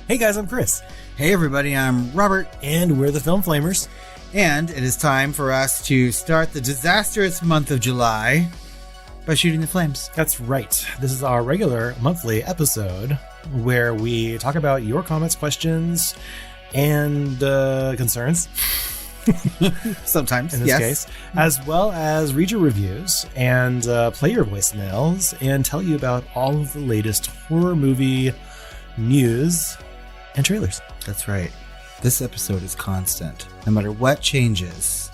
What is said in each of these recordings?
Hey guys, I'm Chris. Hey everybody, I'm Robert. And we're the Film Flamers. And it is time for us to start the disastrous month of July by shooting the flames. That's right. This is our regular monthly episode where we talk about your comments, questions, and concerns. Sometimes, in this case, as well as read your reviews and play your voicemails and tell you about all of the latest horror movie news and trailers. That's right. This episode is constant. No matter what changes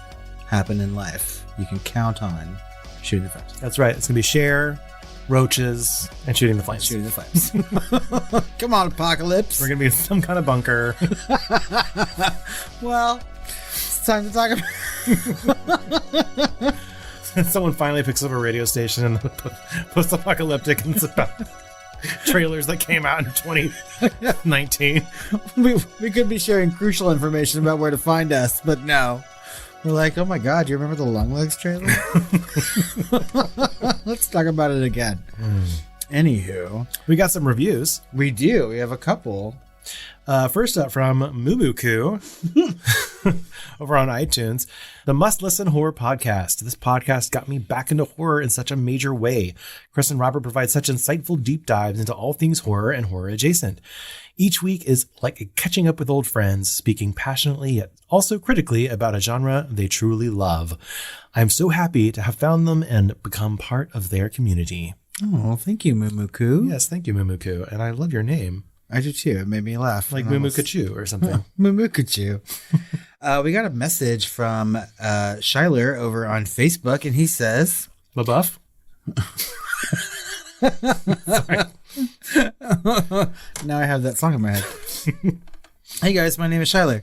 happen in life, you can count on shooting the flames. That's right. It's going to be Cher, roaches, and shooting the flames. Shooting the flames. Come on, Apocalypse. We're going to be in some kind of bunker. Well, it's time to talk about... Someone finally picks up a radio station and post-apocalyptic and it's about trailers that came out in 2019. We could be sharing crucial information about where to find us, but no. We're like, oh my god, do you remember the Longlegs trailer? Let's talk about it again. Anywho. We got some reviews. We do. We have a couple. First up from Mumuku over on iTunes. The Must Listen Horror Podcast. This podcast got me back into horror in such a major way. Chris and Robert provide such insightful deep dives into all things horror and horror adjacent. Each week is like catching up with old friends, speaking passionately yet also critically about a genre they truly love. I'm so happy to have found them and become part of their community. Oh, thank you, Mumuku. Yes, thank you, Mumuku. And I love your name. I do too. It made me laugh. Like Mumukachu or something. Mumukachu. We got a message from Shyler over on Facebook, and he says... LaBeouf? Now I have that song in my head. Hey guys, my name is Shyler.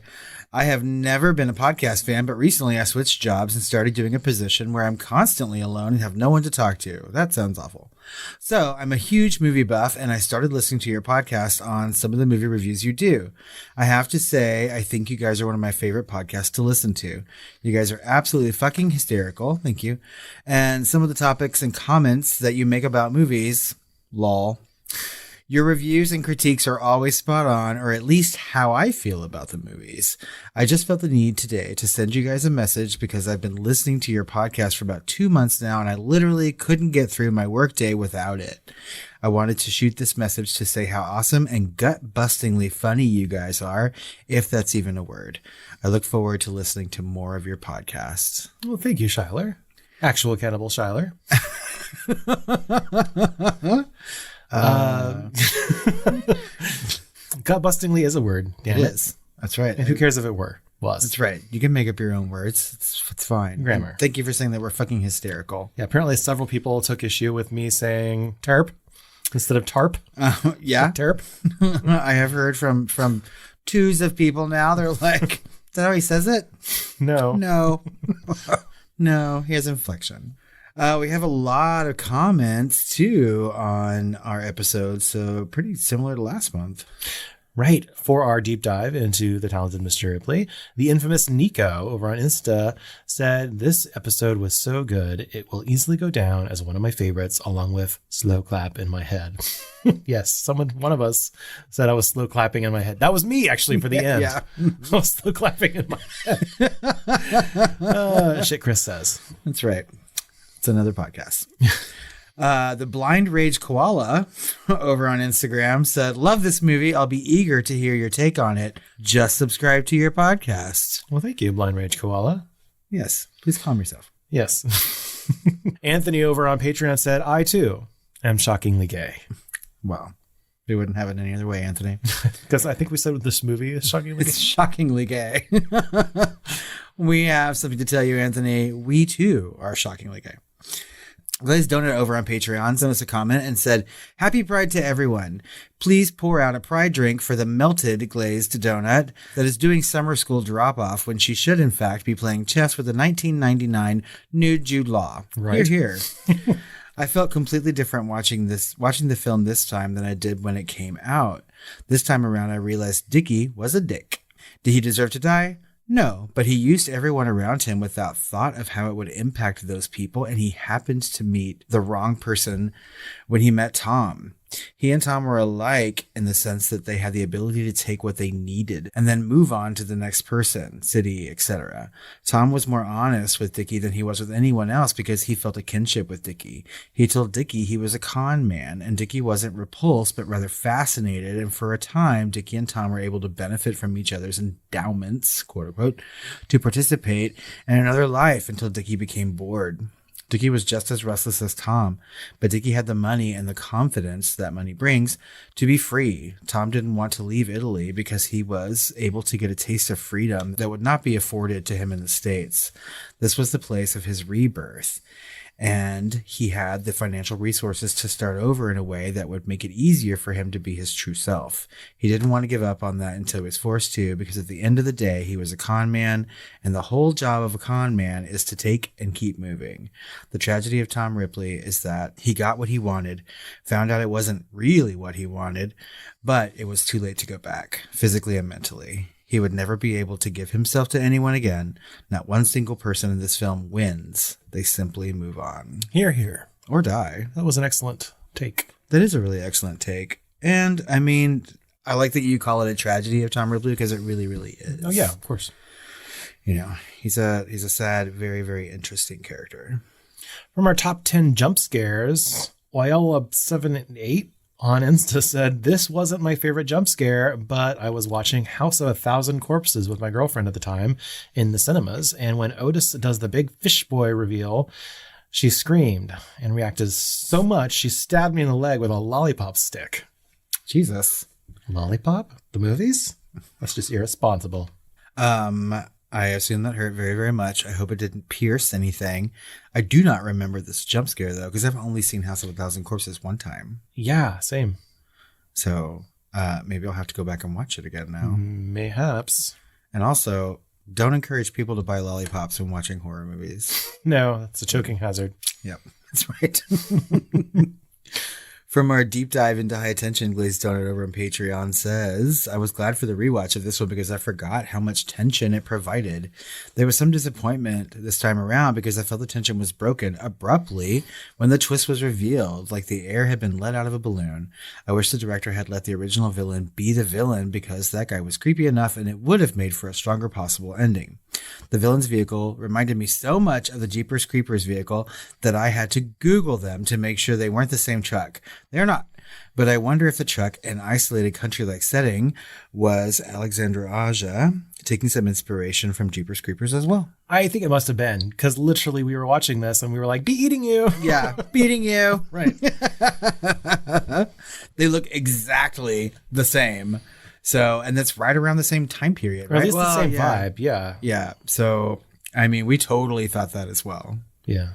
I have never been a podcast fan, but recently I switched jobs and started doing a position where I'm constantly alone and have no one to talk to. That sounds awful. So I'm a huge movie buff, and I started listening to your podcast on some of the movie reviews you do. I have to say, I think you guys are one of my favorite podcasts to listen to. You guys are absolutely fucking hysterical. Thank you. And some of the topics and comments that you make about movies, lol. Your reviews and critiques are always spot on, or at least how I feel about the movies. I just felt the need today to send you guys a message because I've been listening to your podcast for about 2 months now, and I literally couldn't get through my workday without it. I wanted to shoot this message to say how awesome and gut-bustingly funny you guys are, if that's even a word. I look forward to listening to more of your podcasts. Well, thank you, Shyler. Actual Cannibal Shyler. Gut-bustingly is a word. It is. That's right. And who cares if it was? That's right. You can make up your own words. It's fine. Grammar. And thank you for saying that we're fucking hysterical. Yeah, apparently several people took issue with me saying terp instead of tarp. Yeah. Terp. I have heard from twos of people now. They're like, is that how he says it? No. No, he has inflection. We have a lot of comments, too, on our episode, so pretty similar to last month. Right. For our deep dive into The Talented Mr. Ripley, the infamous Niko over on Insta said, this episode was so good, it will easily go down as one of my favorites, along with Slow Clap in My Head. Yes, one of us said I was slow clapping in my head. That was me, actually, for the end. Yeah. I was slow clapping in my head. Shit Chris says. That's right. It's another podcast. The Blind Rage Koala over on Instagram said, love this movie. I'll be eager to hear your take on it. Just subscribe to your podcast. Well, thank you, Blind Rage Koala. Yes. Please calm yourself. Yes. Anthony over on Patreon said, I too am shockingly gay. Well, we wouldn't have it any other way, Anthony. Because I think we said this movie is shockingly gay. It's shockingly gay. We have something to tell you, Anthony. We too are shockingly gay. GlazedDonut over on Patreon sent us a comment and said, happy Pride to everyone. Please pour out a Pride drink for the melted glazed donut that is doing summer school drop-off when she should, in fact, be playing chess with the 1999 nude Jude Law. Right. Hear, hear. I felt completely different watching the film this time than I did when it came out. This time around, I realized Dickie was a dick. Did he deserve to die? No, but he used everyone around him without thought of how it would impact those people, and he happened to meet the wrong person when he met Tom. He and Tom were alike in the sense that they had the ability to take what they needed and then move on to the next person, city, etc. Tom was more honest with Dickie than he was with anyone else because he felt a kinship with Dickie. He told Dickie he was a con man, and Dickie wasn't repulsed but rather fascinated, and for a time Dickie and Tom were able to benefit from each other's endowments, quote unquote, to participate in another life until Dickie became bored. Dickie was just as restless as Tom, but Dickie had the money and the confidence that money brings to be free. Tom didn't want to leave Italy because he was able to get a taste of freedom that would not be afforded to him in the States. This was the place of his rebirth, and he had the financial resources to start over in a way that would make it easier for him to be his true self. He didn't want to give up on that until he was forced to, because at the end of the day, he was a con man, and the whole job of a con man is to take and keep moving. The tragedy of Tom Ripley is that he got what he wanted, found out it wasn't really what he wanted, but it was too late to go back, physically and mentally. He would never be able to give himself to anyone again. Not one single person in this film wins. They simply move on. Hear, hear. Or die. That was an excellent take. That is a really excellent take. And, I mean, I like that you call it a tragedy of Tom Ripley because it really, really is. Oh, yeah, of course. You know, he's a sad, very, very interesting character. From our top 10 jump scares, Wyola78 on Insta said, "This wasn't my favorite jump scare, but I was watching House of 1,000 Corpses with my girlfriend at the time in the cinemas. And when Otis does the big fish boy reveal, she screamed and reacted so much, she stabbed me in the leg with a lollipop stick." Jesus. Lollipop? The movies? That's just irresponsible. I assume that hurt very, very much. I hope it didn't pierce anything. I do not remember this jump scare, though, because I've only seen House of 1,000 Corpses one time. Yeah, same. So maybe I'll have to go back and watch it again now. Mayhaps. And also, don't encourage people to buy lollipops when watching horror movies. No, that's a choking hazard. Yep, that's right. From our deep dive into high tension, GlazedDonut over on Patreon says, "I was glad for the rewatch of this one because I forgot how much tension it provided. There was some disappointment this time around because I felt the tension was broken abruptly when the twist was revealed, like the air had been let out of a balloon. I wish the director had let the original villain be the villain because that guy was creepy enough and it would have made for a stronger possible ending. The villain's vehicle reminded me so much of the Jeepers Creepers vehicle that I had to Google them to make sure they weren't the same truck. They're not. But I wonder if the truck, an isolated country-like setting, was Alexandra Aja taking some inspiration from Jeepers Creepers as well." I think it must have been, because literally we were watching this and we were like, "Be eating you." Yeah, beating you. Right. They look exactly the same. So, and that's right around the same time period, right? Or at least the same vibe, yeah. Yeah. So, I mean, we totally thought that as well. Yeah.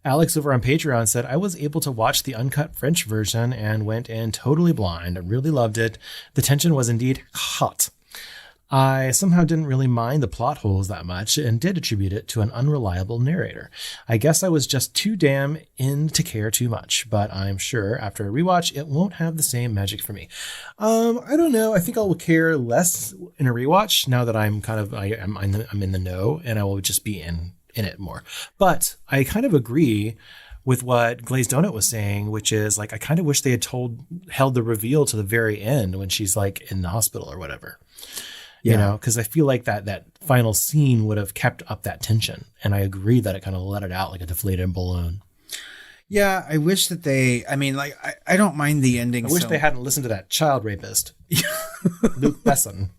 Alex over on Patreon said, "I was able to watch the uncut French version and went in totally blind. I really loved it. The tension was indeed hot. I somehow didn't really mind the plot holes that much and did attribute it to an unreliable narrator. I guess I was just too damn in to care too much, but I'm sure after a rewatch, it won't have the same magic for me." I don't know. I think I'll care less in a rewatch now that I'm I'm in the know, and I will just be in it more. But I kind of agree with what GlazedDonut was saying, which is like, I kind of wish they had held the reveal to the very end when she's like in the hospital or whatever. Yeah. You know, because I feel like that final scene would have kept up that tension. And I agree that it kind of let it out like a deflated balloon. Yeah, I wish that I don't mind the ending. I wish they hadn't listened to that child rapist, Luke Besson.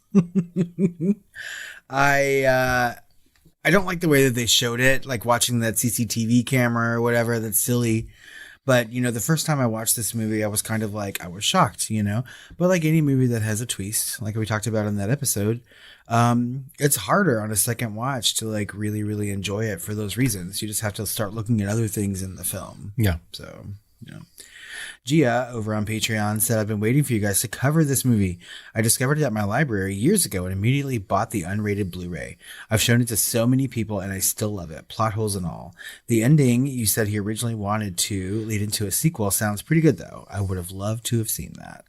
I don't like the way that they showed it, like watching that CCTV camera or whatever. That's silly. But, you know, the first time I watched this movie, I was kind of like, I was shocked, you know. But like any movie that has a twist, like we talked about in that episode, it's harder on a second watch to like really, really enjoy it for those reasons. You just have to start looking at other things in the film. Yeah. So, you know. Gia over on Patreon said, "I've been waiting for you guys to cover this movie. I discovered it at my library years ago and immediately bought the unrated Blu-ray. I've shown it to so many people and I still love it, plot holes and all. The ending you said he originally wanted to lead into a sequel sounds pretty good though. I would have loved to have seen that."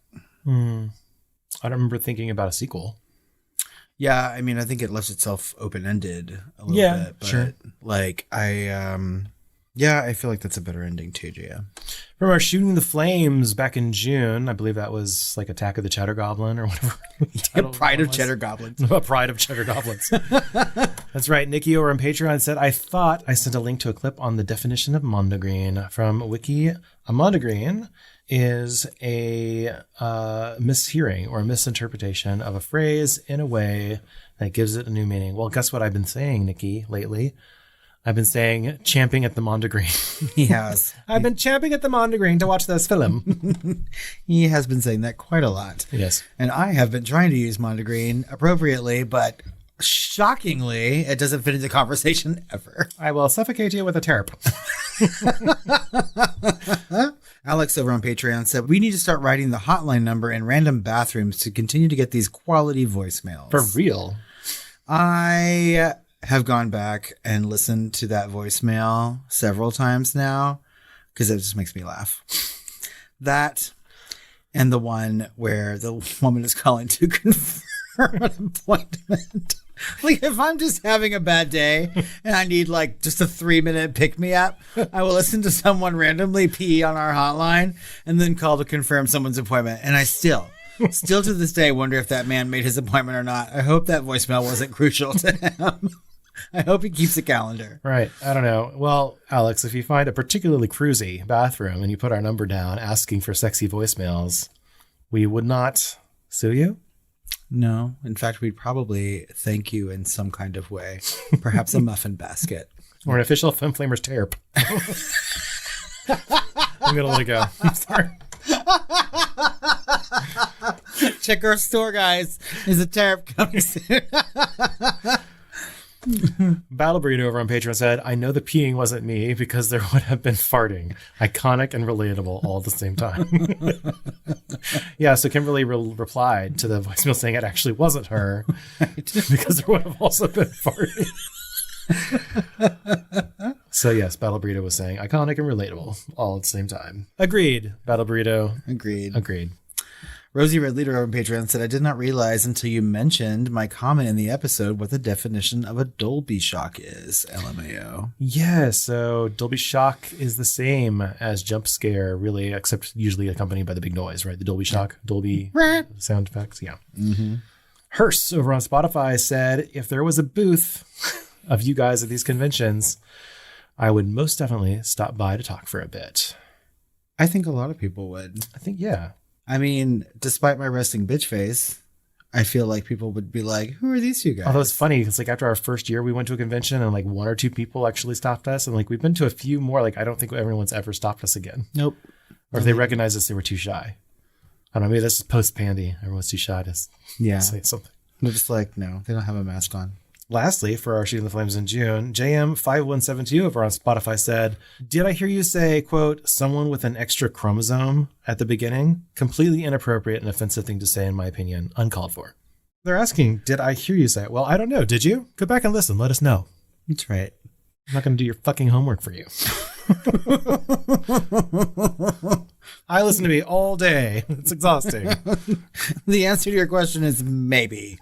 I don't remember thinking about a sequel. Yeah, I mean, I think it left itself open-ended a little bit. But sure. like Yeah, I feel like that's a better ending too, Gia. From our Shooting the Flames back in June, I believe that was like Attack of the Cheddar Goblin or whatever. Pride of Cheddar Goblins. Pride of Cheddar Goblins. That's right. Nikki over on Patreon said, I thought I sent a link to a clip on the definition of mondegreen from Wiki. A mondegreen is a mishearing or misinterpretation of a phrase in a way that gives it a new meaning. Well, guess what I've been saying, Nikki, lately? I've been saying champing at the mondegreen. He has. I've been champing at the mondegreen to watch this film. He has been saying that quite a lot. Yes. And I have been trying to use mondegreen appropriately, but shockingly, it doesn't fit into conversation ever. I will suffocate you with a terp. Alex over on Patreon said, we need to start writing the hotline number in random bathrooms to continue to get these quality voicemails. For real. I have gone back and listened to that voicemail several times now because it just makes me laugh. That and the one where the woman is calling to confirm an appointment. Like, if I'm just having a bad day and I need like just a 3-minute pick-me-up, I will listen to someone randomly pee on our hotline and then call to confirm someone's appointment. And I still to this day wonder if that man made his appointment or not. I hope that voicemail wasn't crucial to him. I hope he keeps a calendar. Right. I don't know. Well, Alex, if you find a particularly cruisy bathroom and you put our number down asking for sexy voicemails, we would not sue you. No. In fact, we'd probably thank you in some kind of way. Perhaps a muffin basket. Or an official Femme Flamers terp. I'm going to let it go. I'm sorry. Check our store, guys. There's a terp coming soon. BattleBurrito over on Patreon said, I know the peeing wasn't me because there would have been farting. Iconic and relatable all at the same time. Yeah, so Kimberly replied to the voicemail saying it actually wasn't her because there would have also been farting. So yes, BattleBurrito was saying iconic and relatable all at the same time. Agreed, BattleBurrito. Agreed. Rosie Red Leader over on Patreon said, I did not realize until you mentioned my comment in the episode what the definition of a Dolby shock is. LMAO. Yeah, so Dolby shock is the same as jump scare, really, except usually accompanied by the big noise, right? The Dolby shock, Dolby sound effects, yeah. Mm-hmm. Hearst over on Spotify said, if there was a booth of you guys at these conventions, I would most definitely stop by to talk for a bit. I think a lot of people would. I think, yeah. I mean, despite my resting bitch face, I feel like people would be like, who are these two guys? Although it's funny, it's like after our first year, we went to a convention and like 1 or 2 people actually stopped us. And like we've been to a few more. Like I don't think everyone's ever stopped us again. Nope. Or if they recognized us, they were too shy. I don't know. Maybe that's just post-pandy. Everyone's too shy to say something. They're just like, no, they don't have a mask on. Lastly, for our Shooting the Flames in June, JM5172 over on Spotify said, did I hear you say, quote, someone with an extra chromosome at the beginning? Completely inappropriate and offensive thing to say, in my opinion. Uncalled for. They're asking, did I hear you say it? Well, I don't know. Did you? Go back and listen. Let us know. That's right. I'm not going to do your fucking homework for you. I listen to me all day. It's exhausting. The answer to your question is maybe.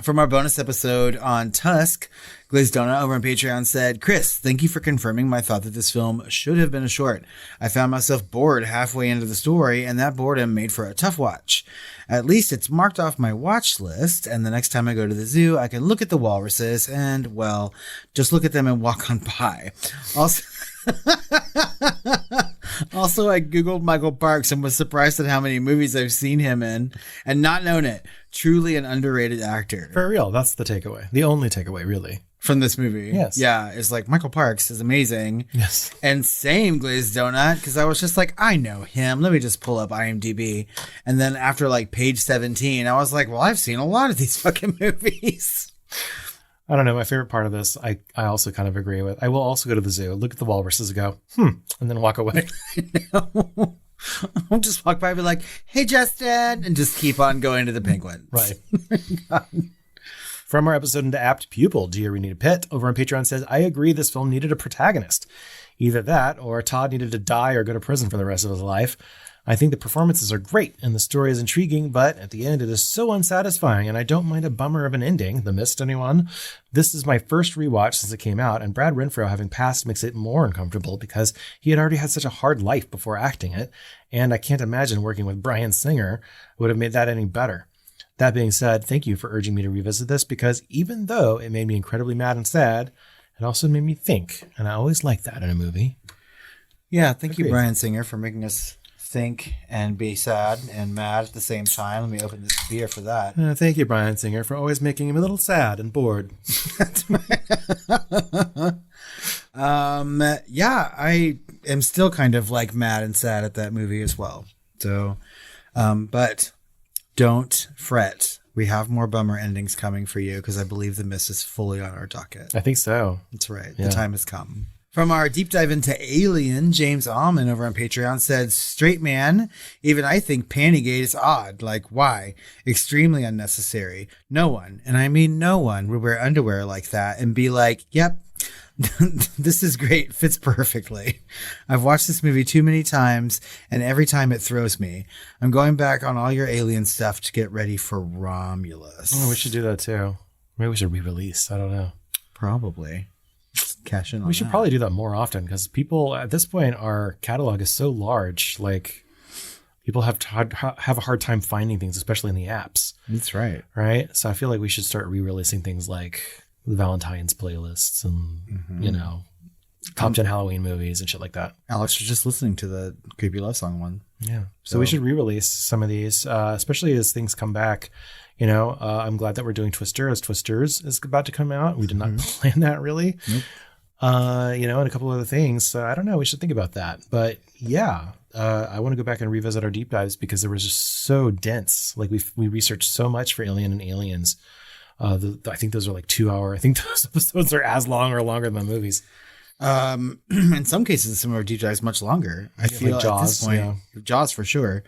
From our bonus episode on Tusk, GlazedDonut over on Patreon said, Chris, thank you for confirming my thought that this film should have been a short. I found myself bored halfway into the story, and that boredom made for a tough watch. At least it's marked off my watch list, and the next time I go to the zoo, I can look at the walruses and, well, just look at them and walk on by. Also, I Googled Michael Parks and was surprised at how many movies I've seen him in and not known it. Truly an underrated actor. For real, that's the takeaway. The only takeaway, really. From this movie. Yes. Yeah, it's like Michael Parks is amazing. Yes. And same GlazedDonut, because I was just like, I know him. Let me just pull up IMDb. And then after like page 17, I was like, well, I've seen a lot of these fucking movies. I don't know. My favorite part of this, I also kind of agree with. I will also go to the zoo, look at the walruses and go, and then walk away. I'll just walk by and be like, hey, Justin, and just keep on going to the penguins. Right. From our episode into Apt Pupil, Gia-Ranita Pitt over on Patreon says, I agree this film needed a protagonist. Either that or Todd needed to die or go to prison for the rest of his life. I think the performances are great and the story is intriguing, but at the end it is so unsatisfying, and I don't mind a bummer of an ending. The Mist, anyone? This is my first rewatch since it came out, and Brad Renfro having passed makes it more uncomfortable because he had already had such a hard life before acting it, and I can't imagine working with Bryan Singer would have made that any better. That being said, thank you for urging me to revisit this, because even though it made me incredibly mad and sad, it also made me think, and I always like that in a movie. Yeah, thank you, Bryan Singer, for making us think and be sad and mad at the same time. Let me open this beer for that. Thank you, Bryan Singer, for always making him a little sad and bored. Yeah, I am still kind of like mad and sad at that movie as well. So, but don't fret. We have more bummer endings coming for you, because I believe The Mist is fully on our docket. I think so. That's right. Yeah. The time has come. From our deep dive into Alien, James Aumann over on Patreon said, straight man, even I think Pantygate is odd. Like, why? Extremely unnecessary. No one, and I mean no one, would wear underwear like that and be like, yep, this is great. Fits perfectly. I've watched this movie too many times, and every time it throws me. I'm going back on all your Alien stuff to get ready for Romulus. Oh, we should do that too. Maybe we should re-release. I don't know. Probably. Cash in on We should probably do that more often, because people at this point, our catalog is so large. Like, people have a hard time finding things, especially in the apps. That's right. Right. So I feel like we should start re-releasing things like the Valentine's playlists and, you know, top 10 Halloween movies and shit like that. Alex was just listening to the Creepy Love Song one. Yeah. So we should re-release some of these, especially as things come back. You know, I'm glad that we're doing Twister, as Twisters is about to come out. We did not plan that really. Nope. You know, and a couple other things. So I don't know. We should think about that. But yeah, I want to go back and revisit our deep dives, because there was just so dense. Like we researched so much for Alien and Aliens. I think those are like 2 hour. I think those episodes are as long or longer than the movies. In some cases, some of our deep dives much longer. I feel like Jaws, at this point, Jaws for sure.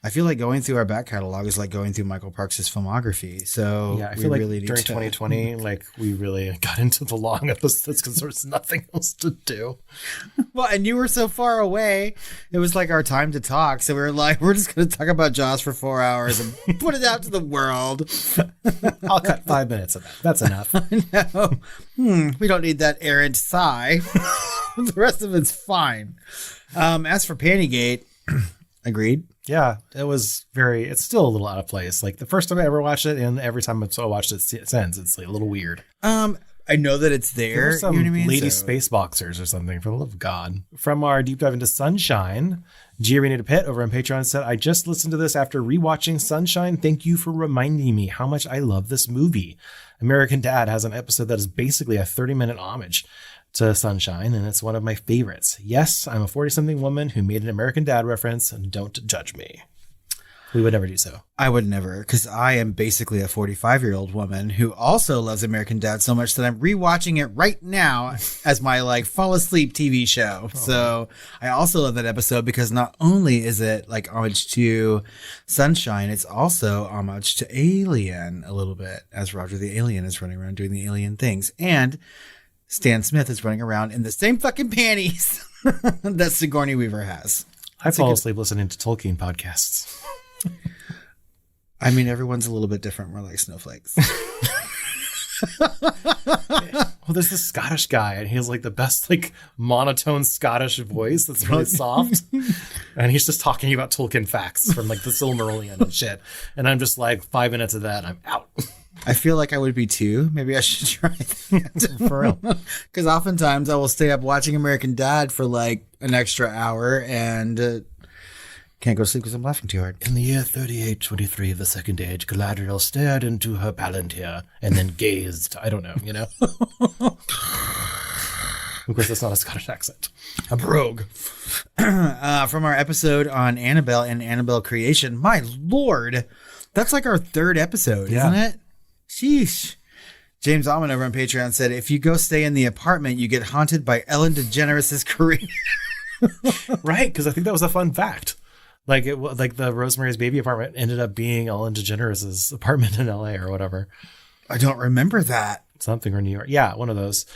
I feel like going through our back catalog is like going through Michael Parks' filmography. So yeah, I feel like really during 2020, like we really got into the long episodes because there was nothing else to do. Well, and you were so far away, it was like our time to talk. So we were like, we're just going to talk about Jaws for 4 hours and put it out to the world. I'll cut 5 minutes of that. That's enough. No, we don't need that errant sigh. The rest of it's fine. As for Pantygate, agreed. Yeah, it's still a little out of place. Like the first time I ever watched it, and every time I watched it since, it's like a little weird. I know that it's there. Some you know what I mean? lady space boxers or something, for the love of God. From our deep dive into Sunshine, Gia-Ranita Pitt over on Patreon said, I just listened to this after rewatching Sunshine. Thank you for reminding me how much I love this movie. American Dad has an episode that is basically a 30-minute homage to Sunshine, and it's one of my favorites. Yes, I'm a 40-something woman who made an American Dad reference, and don't judge me. We would never do so. I would never, because I am basically a 45-year-old woman who also loves American Dad so much that I'm rewatching it right now as my like fall asleep TV show. Oh. So I also love that episode because not only is it like homage to Sunshine, it's also homage to Alien a little bit, as Roger the Alien is running around doing the alien things. And Stan Smith is running around in the same fucking panties that Sigourney Weaver has. I fall asleep listening to Tolkien podcasts. I mean, everyone's a little bit different. We're like snowflakes. Well, there's this Scottish guy, and he has like the best like monotone Scottish voice that's really soft, and he's just talking about Tolkien facts from like the Silmarillion and shit. And I'm just like 5 minutes of that, I'm out. I feel like I would be too. Maybe I should try that. For real. Because oftentimes I will stay up watching American Dad for like an extra hour and can't go to sleep because I'm laughing too hard. In the year 3823 of the Second Age, Galadriel stared into her palantir and then gazed. I don't know, you know? Of course, that's not a Scottish accent. A brogue. From our episode on Annabelle and Annabelle Creation. My Lord, that's like our third episode, isn't it? Sheesh. James Aumann over on Patreon said, if you go stay in the apartment, you get haunted by Ellen DeGeneres' career. Right, because I think that was a fun fact. Like like the Rosemary's Baby apartment ended up being Ellen DeGeneres' apartment in LA or whatever. I don't remember that. Something, or New York. Yeah, one of those.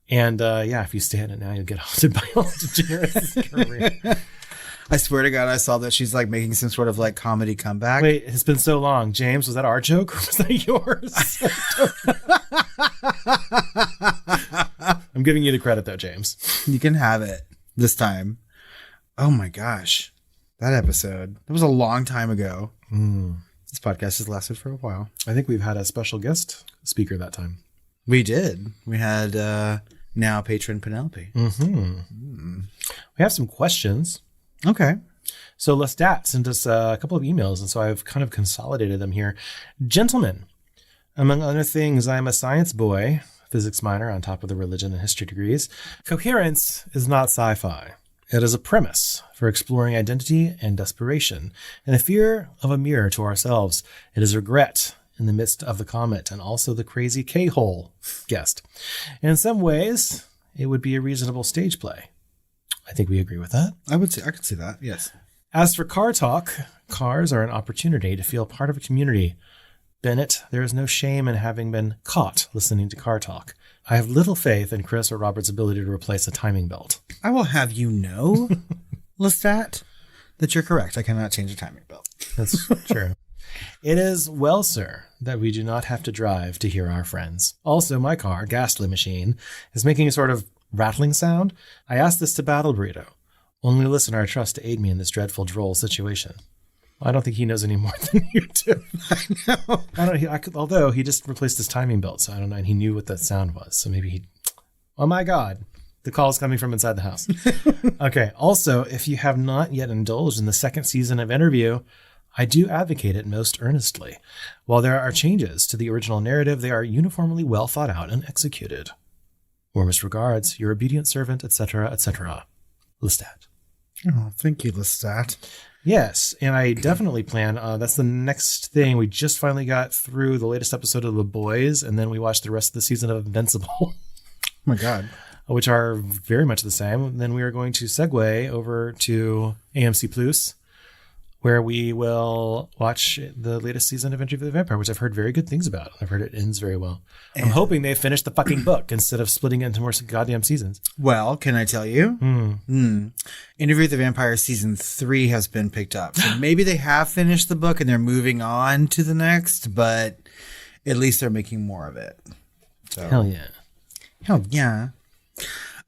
And yeah, if you stay in it now, you'll get haunted by Ellen DeGeneres' career. I swear to God, I saw that she's like making some sort of like comedy comeback. Wait, it's been so long. James, was that our joke or was that yours? I'm giving you the credit though, James. You can have it this time. Oh my gosh. That episode. That was a long time ago. This podcast has lasted for a while. I think we've had a special guest speaker that time. We did. We had now patron Penelope. We have some questions. Okay. So Lestat sent us a couple of emails, and so I've kind of consolidated them here. Gentlemen, among other things, I'm a science boy, physics minor on top of the religion and history degrees. Coherence is not sci-fi. It is a premise for exploring identity and desperation, and the fear of a mirror to ourselves. It is regret in the midst of the comet and also the crazy K-hole guest. And in some ways, it would be a reasonable stage play. I think we agree with that. I could see that, yes. As for car talk, cars are an opportunity to feel part of a community. Bennett, there is no shame in having been caught listening to car talk. I have little faith in Chris or Robert's ability to replace a timing belt. I will have you know, Lestat, that you're correct. I cannot change a timing belt. That's true. It is well, sir, that we do not have to drive to hear our friends. Also, my car, Ghastly Machine, is making a sort of rattling sound. I asked this to BattleBurrito, only listener I trust to aid me in this dreadful, droll situation. I don't think he knows any more than you do. I know. Although he just replaced his timing belt, so I don't know, and he knew what that sound was. So maybe he... Oh my God. The call is coming from inside the house. Okay. Also, if you have not yet indulged in the second season of Interview, I do advocate it most earnestly. While there are changes to the original narrative, they are uniformly well thought out and executed. Warmest regards, your obedient servant, etc., etc. Lestat. Oh, thank you, Lestat. Yes, and I definitely plan, that's the next thing. We just finally got through the latest episode of The Boys, and then we watched the rest of the season of Invincible. Oh my God. Which are very much the same. Then we are going to segue over to AMC Plus, where we will watch the latest season of Interview with the Vampire, which I've heard very good things about. I've heard it ends very well. I'm hoping they finish the fucking book instead of splitting it into more goddamn seasons. Well, can I tell you? Interview with the Vampire season 3 has been picked up. So maybe they have finished the book and they're moving on to the next, but at least they're making more of it. So. Hell yeah. Hell yeah.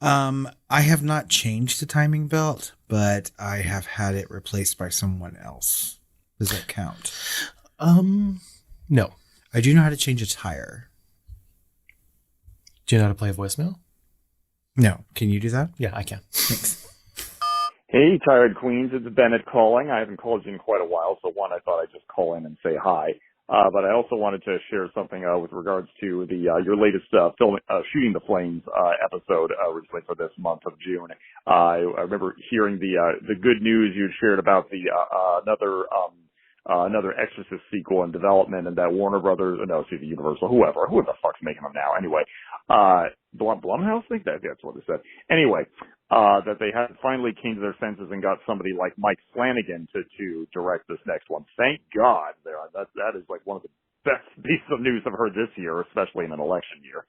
I have not changed the timing belt, but I have had it replaced by someone else. Does that count? No. I do know how to change a tire. Do you know how to play a voicemail? No. Can you do that? Yeah, I can. Thanks. Hey, Tired Queens, it's Bennett calling. I haven't called you in quite a while, so one, I thought I'd just call in and say hi. But I also wanted to share something with regards to the your latest film, Shooting the Flames episode recently for this month of June. I remember hearing the good news you shared about the another Exorcist sequel in development, and that Warner Brothers, Universal, whoever the fuck's making them now. Anyway, Blumhouse, I think that's what they said. Anyway, that they had finally came to their senses and got somebody like Mike Flanagan to direct this next one. Thank God. That is like one of the best pieces of news I've heard this year, especially in an election year.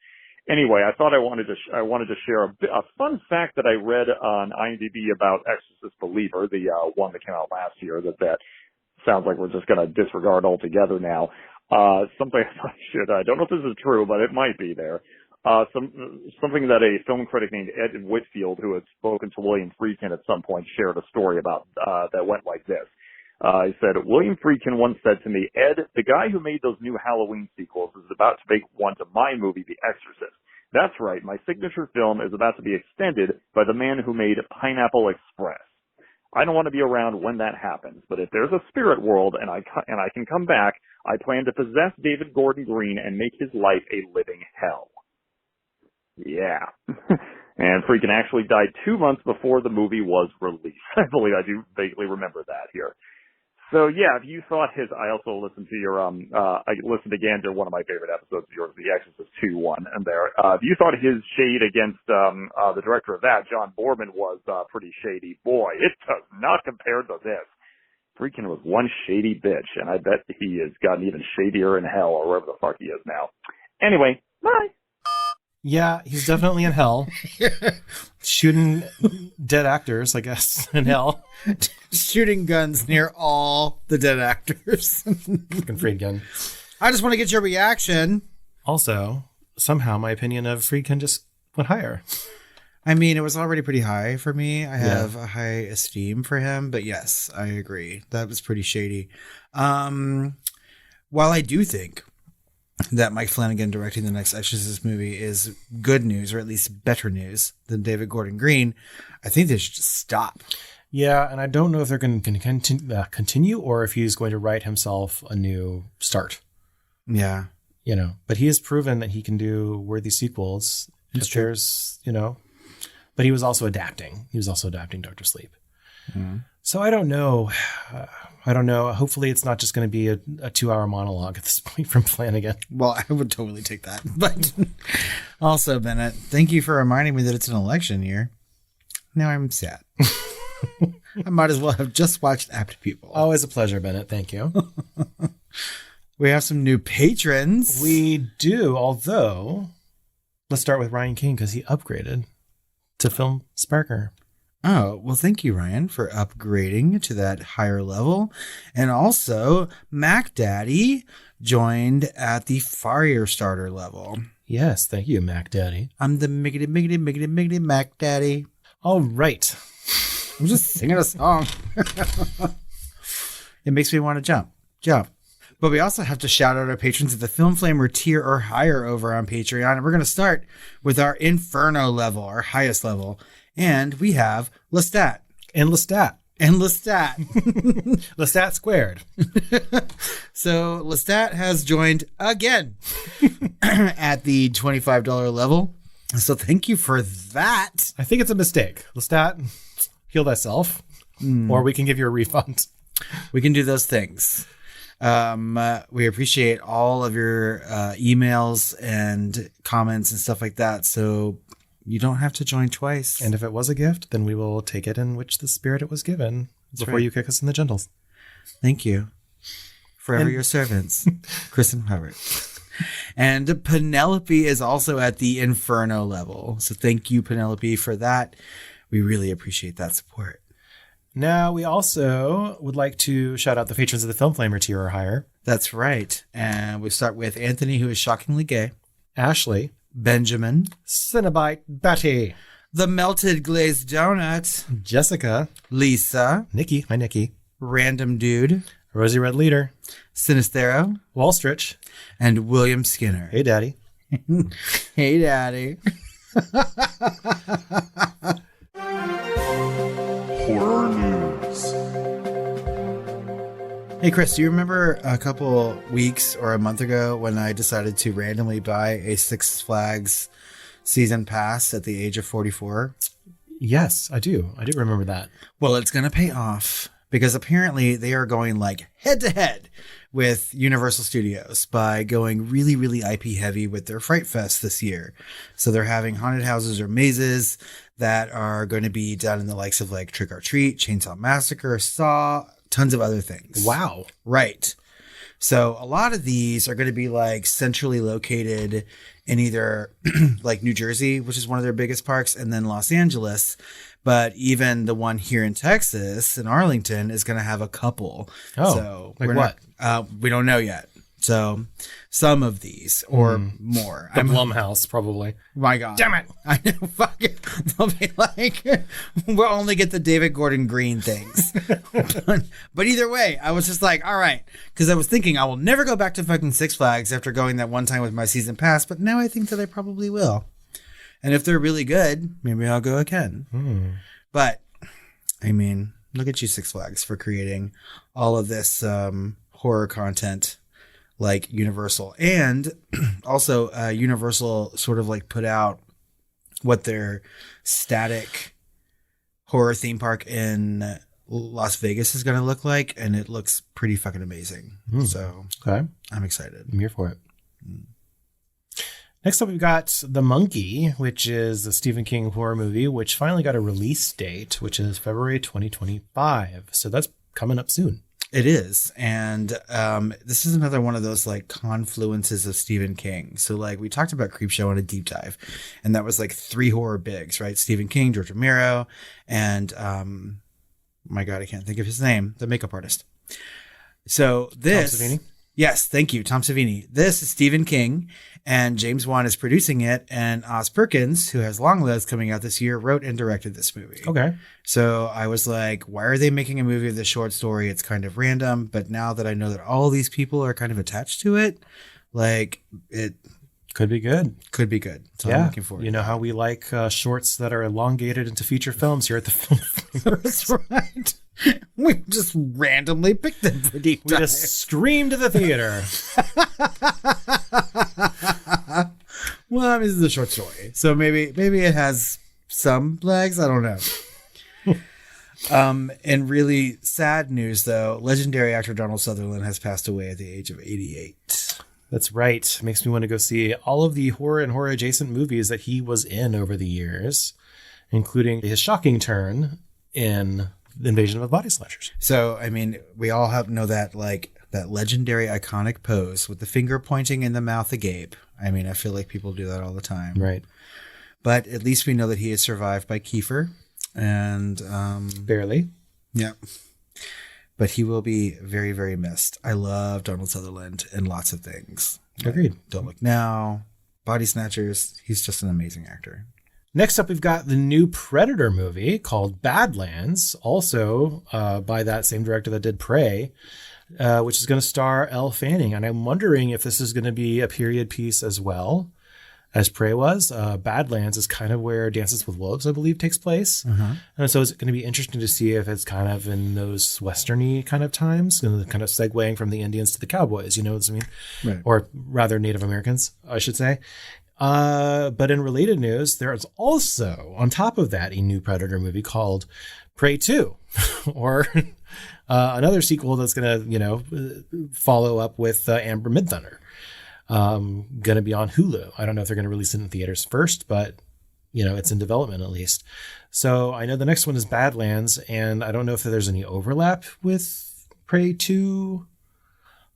Anyway, I thought I wanted to share a fun fact that I read on IMDb about Exorcist Believer, the one that came out last year. That sounds like we're just going to disregard altogether now. Something I don't know if this is true, but it might be there. Something that a film critic named Ed Whitfield, who had spoken to William Friedkin at some point, shared a story about that went like this. He said, William Friedkin once said to me, Ed, the guy who made those new Halloween sequels is about to make one to my movie, The Exorcist. That's right, my signature film is about to be extended by the man who made Pineapple Express. I don't want to be around when that happens, but if there's a spirit world and I can come back, I plan to possess David Gordon Green and make his life a living hell. Yeah. And Friedkin actually died 2 months before the movie was released. I believe I do vaguely remember that here. So yeah, if you thought I also listened to your, I listened again to one of my favorite episodes of yours, The Exorcist 2 one, and there, if you thought his shade against, the director of that, John Boorman, was, pretty shady, boy, it does not compare to this. Friedkin was one shady bitch, and I bet he has gotten even shadier in hell or wherever the fuck he is now. Anyway, bye. Yeah, he's definitely in hell. Shooting dead actors, I guess, in hell. Shooting guns near all the dead actors. Fucking Friedkin. I just want to get your reaction. Also, somehow my opinion of Friedkin just went higher. I mean, it was already pretty high for me. I have a high esteem for him, but yes, I agree. That was pretty shady. While I do think that Mike Flanagan directing the next Exorcist movie is good news, or at least better news than David Gordon Green, I think they should just stop. Yeah, and I don't know if they're going to continue or if he's going to write himself a new start. Yeah. You know, but he has proven that he can do worthy sequels. It's true. There's, you know, but he was also adapting. He was also adapting Dr. Sleep. Mm-hmm. So I don't know. Hopefully it's not just going to be a 2-hour monologue at this point from Flanagan. Well, I would totally take that. But also, Bennett, thank you for reminding me that it's an election year. Now I'm sad. I might as well have just watched Apt People. Always a pleasure, Bennett. Thank you. We have some new patrons. We do, although let's start with Ryan King because he upgraded to Film Sparker. Oh, well, thank you, Ryan, for upgrading to that higher level. And also, Mac Daddy joined at the Fire Starter level. Yes, thank you, Mac Daddy. I'm the miggity Mac Daddy. All right. I'm just singing a song. It makes me want to jump. But we also have to shout out our patrons at the Film Flamer tier or higher over on Patreon. And we're going to start with our Inferno level, our highest level. And we have Lestat. And Lestat. Lestat squared. So Lestat has joined again at the $25 level. So thank you for that. I think it's a mistake. Lestat, heal thyself. Or we can give you a refund. We can do those things. We appreciate all of your emails and comments and stuff like that. So you don't have to join twice. And if it was a gift, then we will take it in which the spirit it was given before you kick us in the genitals. Thank you. Forever your servants, Chris and Howard. And Penelope is also at the Inferno level. So thank you, Penelope, for that. We really appreciate that support. Now, we also would like to shout out the patrons of the Film Flamer tier or higher. That's right. And we start with Anthony, who is shockingly gay. Ashlie. Benjamin. CenobiteBetty. The Melted Glazed Donut. Jessica. Lisa. Nikki. Hi, Nikki. Random Dude. Rosie Red Leader. Sinistero. Wallstritch. And William Skinner. Hey, Daddy. Hey, Daddy. Horror news. Hey, Chris, do you remember a couple weeks or a month ago when I decided to randomly buy a Six Flags season pass at the age of 44? Yes, I do. I do remember that. Well, it's going to pay off because apparently they are going like head to head with Universal Studios by going really, really IP heavy with their Fright Fest this year. So they're having haunted houses or mazes that are going to be done in the likes of like Trick or Treat, Chainsaw Massacre, Saw, tons of other things. Wow. Right. So a lot of these are going to be like centrally located in either like New Jersey, which is one of their biggest parks, and then Los Angeles. But even the one here in Texas, in Arlington, is going to have a couple. Oh, so like what? We don't know yet. So some of these or more. The Blumhouse, probably. My God. Damn it. I know. Fuck it. They'll be like, we'll only get the David Gordon Green things. But either way, I was just like, all right. Because I was thinking I will never go back to fucking Six Flags after going that one time with my season pass. But now I think that I probably will. And if they're really good, maybe I'll go again. But, I mean, look at you, Six Flags, for creating all of this horror content like Universal. And also Universal sort of like put out what their static horror theme park in Las Vegas is going to look like. And it looks pretty fucking amazing. So Okay. I'm excited. I'm here for it. Next up, we've got The Monkey, which is a Stephen King horror movie, which finally got a release date, which is February 2025. So that's coming up soon. It is. And this is another one of those like confluences of Stephen King. So like we talked about Creepshow on a deep dive, and that was like 3 horror bigs, right? Stephen King, George Romero, and my God, I can't think of his name, the makeup artist. So this, Tom Savini? Yes, thank you, Tom Savini. This is Stephen King, and James Wan is producing it, and Oz Perkins, who has Long Lives coming out this year, wrote and directed this movie. Okay. So I was like, why are they making a movie of this short story? It's kind of random, but now that I know that all these people are kind of attached to it, like it could be good. Could be good. So yeah. I'm looking forward. You know how we like shorts that are elongated into feature films here at the Film. That's right. We just randomly picked them for deep dive. We just screamed to the theater. Well, I mean, this is a short story, so maybe it has some legs. I don't know. In really sad news, though, legendary actor Donald Sutherland has passed away at the age of 88. That's right. Makes me want to go see all of the horror and horror adjacent movies that he was in over the years, including his shocking turn in The Invasion of the Body Slashers. So, I mean, we all know that, like, that legendary iconic pose with the finger pointing in the mouth agape. I mean, I feel like people do that all the time. Right. But at least we know that he is survived by Kiefer. And barely. Yeah. But he will be very, very missed. I love Donald Sutherland in lots of things. Agreed. Don't Look Now, Body Snatchers. He's just an amazing actor. Next up, we've got the new Predator movie called Badlands, also by that same director that did Prey, which is going to star Elle Fanning. And I'm wondering if this is going to be a period piece as well as Prey was. Badlands is kind of where Dances with Wolves, I believe, takes place. And so it's going to be interesting to see if it's kind of in those Western-y kind of times, kind of segueing from the Indians to the Cowboys, you know what I mean? Right. Or rather Native Americans, I should say. But in related news, there is also, on top of that, a new Predator movie called Prey 2, or another sequel that's going to, follow up with Amber Midthunder. Going to be on Hulu. I don't know if they're going to release it in theaters first, but, it's in development at least. So I know the next one is Badlands, and I don't know if there's any overlap with Prey 2.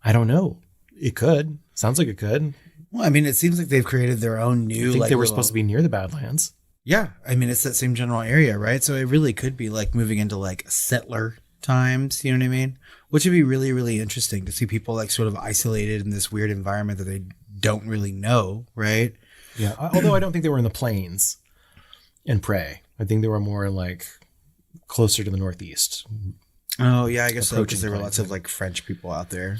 I don't know. It could. Sounds like it could. Well, I mean, it seems like they've created their own new... I think they were supposed to be near the Badlands. Yeah. I mean, it's that same general area, right? So it really could be like moving into like settler times, you know what I mean? Which would be really, really interesting to see people like sort of isolated in this weird environment that they don't really know, right? Yeah. Although I don't think they were in the plains in Prey. I think they were more like closer to the Northeast. Oh, yeah, I guess so, because there were lots of like French people out there.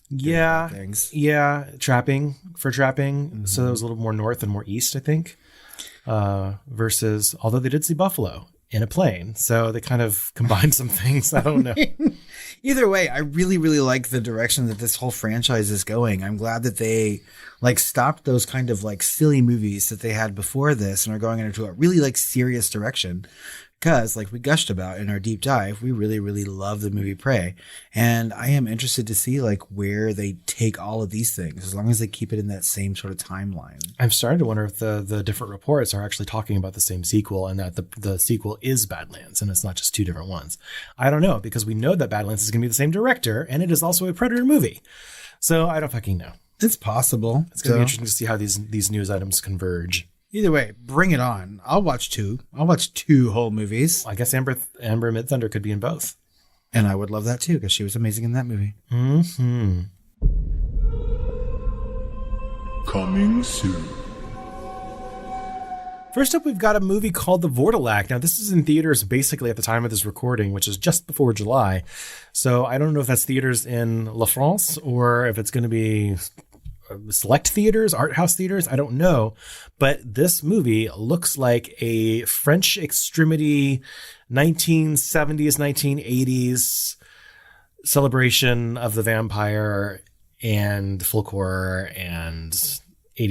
Yeah. Things. Yeah. Trapping. Mm-hmm. So that was a little more north and more east, I think. Versus, although they did see buffalo in a plane. So they kind of combined some things. I don't know. Either way, I really, really like the direction that this whole franchise is going. I'm glad that they like stopped those kind of like silly movies that they had before this and are going into a really like serious direction. Because, like we gushed about in our deep dive, we really, really love the movie Prey. And I am interested to see, like, where they take all of these things, as long as they keep it in that same sort of timeline. I'm starting to wonder if the different reports are actually talking about the same sequel and that the sequel is Badlands and it's not just two different ones. I don't know, because we know that Badlands is going to be the same director and it is also a Predator movie. So I don't fucking know. It's possible. It's going to be interesting to see how these news items converge. Either way, bring it on. I'll watch 2. I'll watch 2 whole movies. I guess Amber Midthunder could be in both. And I would love that too, because she was amazing in that movie. Mm-hmm. Coming soon. First up, we've got a movie called The Vortilac. Now, this is in theaters basically at the time of this recording, which is just before July. So I don't know if that's theaters in La France or if it's going to be select theaters, art house theaters. I don't know. But this movie looks like a French extremity 1970s, 1980s celebration of the vampire and folk horror and 80s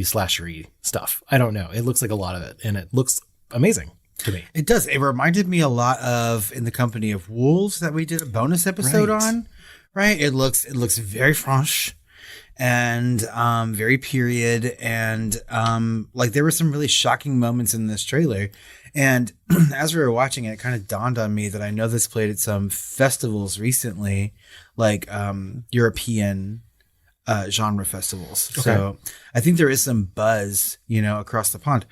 slashery stuff. I don't know. It looks like a lot of it, and it looks amazing to me. It does. It reminded me a lot of In the Company of Wolves that we did a bonus episode on, right? It looks very French and very period, and like there were some really shocking moments in this trailer, And as we were watching it, it kind of dawned on me that I know this played at some festivals recently, like European genre festivals. Okay. So I think there is some buzz, across the pond.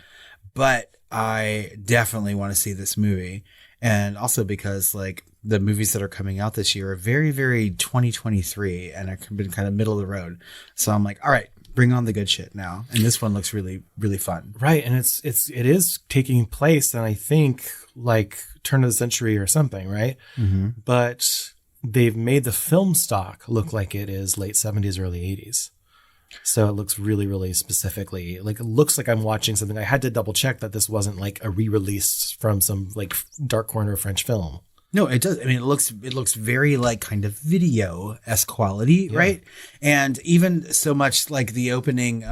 But I definitely want to see this movie. And also because like the movies that are coming out this year are very, very 2023 and have been kind of middle of the road. So I'm like, all right, bring on the good shit now. And this one looks really, really fun. Right. And it is taking place in, I think, like turn of the century or something, right? Mm-hmm. But they've made the film stock look like it is late 70s, early 80s. So it looks really, really specifically like it looks like I'm watching something. I had to double check that this wasn't like a re-release from some like dark corner French film. No, it does. I mean, it looks very like kind of video-esque quality, right? And even so much like the opening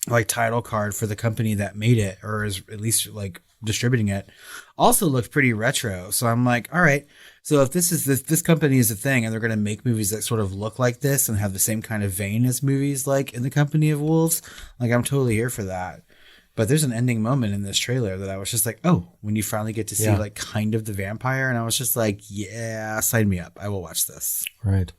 like title card for the company that made it, or is at least like distributing it, also looked pretty retro. So I'm like, all right. So if this company is a thing and they're going to make movies that sort of look like this and have the same kind of vein as movies like In the Company of Wolves, like I'm totally here for that. But there's an ending moment in this trailer that I was just like, oh, when you finally get to see like kind of the vampire. And I was just like, yeah, sign me up. I will watch this. Right.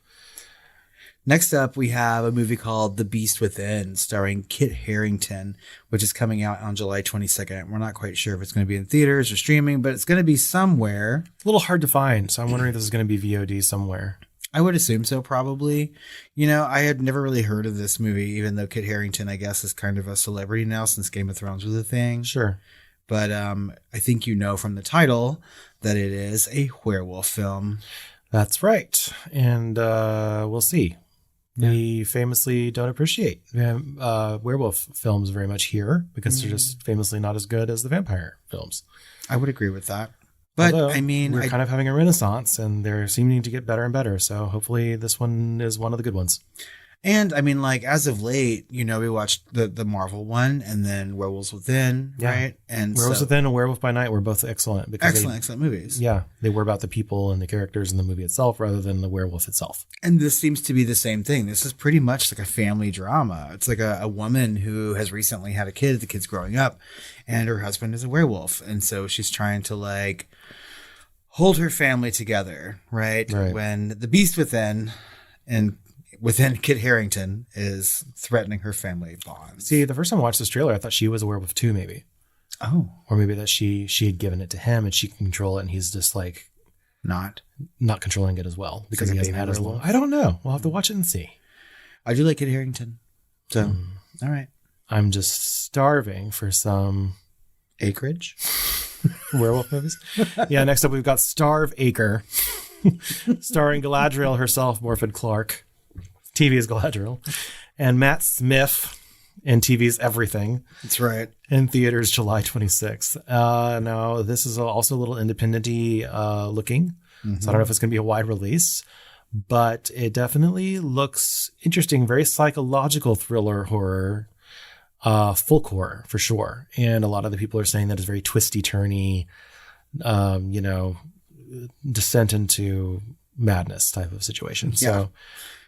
Next up, we have a movie called The Beast Within, starring Kit Harington, which is coming out on July 22nd. We're not quite sure if it's going to be in theaters or streaming, but it's going to be somewhere. A little hard to find, so I'm wondering if this is going to be VOD somewhere. I would assume so, probably. I had never really heard of this movie, even though Kit Harington, I guess, is kind of a celebrity now since Game of Thrones was a thing. Sure. But I think from the title that it is a werewolf film. That's right. And we'll see. We famously don't appreciate werewolf films very much here because they're just famously not as good as the vampire films. I would agree with that. But although, we're kind of having a renaissance and they're seeming to get better and better. So hopefully this one is one of the good ones. And as of late, we watched the Marvel one and then Werewolves Within, right? And Werewolves Within and Werewolf by Night were both excellent. Because excellent movies. Yeah. They were about the people and the characters in the movie itself rather than the werewolf itself. And this seems to be the same thing. This is pretty much like a family drama. It's like a woman who has recently had a kid. The kid's growing up and her husband is a werewolf. And so she's trying to like hold her family together, right? When the beast within Kit Harington is threatening her family bonds. See, the first time I watched this trailer, I thought she was a werewolf too, maybe. Oh. Or maybe that she had given it to him and she can control it and he's just like not controlling it as well because he hasn't had as long. I don't know. We'll have to watch it and see. I do like Kit Harington. So, all right. I'm just starving for some acreage. Werewolf movies. Yeah, next up we've got Starve Acre, starring Galadriel herself, Morfydd Clark. TV's Galadriel, and Matt Smith in TV's Everything. That's right. In theaters July 26th. Now, this is also a little independent-y looking, so I don't know if it's going to be a wide release, but it definitely looks interesting. Very psychological thriller horror, folk horror for sure. And a lot of the people are saying that it's very twisty-turny, descent into madness type of situation. So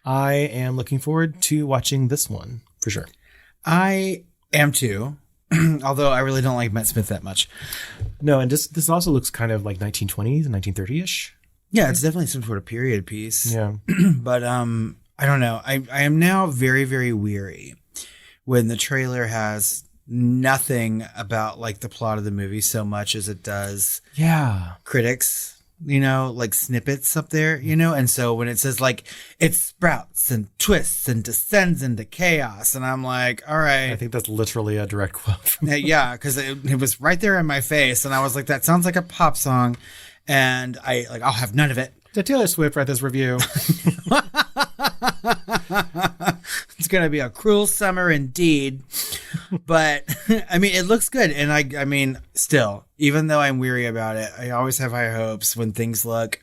I am looking forward to watching this one for sure. I am too, although I really don't like Matt Smith that much. No, and this also looks kind of like 1920s and 1930-ish. Yeah, it's definitely some sort of period piece. Yeah. But I don't know. I am now very, very weary when the trailer has nothing about like the plot of the movie so much as it does critics. Like snippets up there, and so when it says like it sprouts and twists and descends into chaos, and I'm like, all right. I think that's literally a direct quote from yeah, because it was right there in my face, and I was like, that sounds like a pop song, and I'll have none of it. Did Taylor Swift write this review? It's going to be a cruel summer indeed. But, it looks good. And I mean, still, even though I'm weary about it, I always have high hopes when things look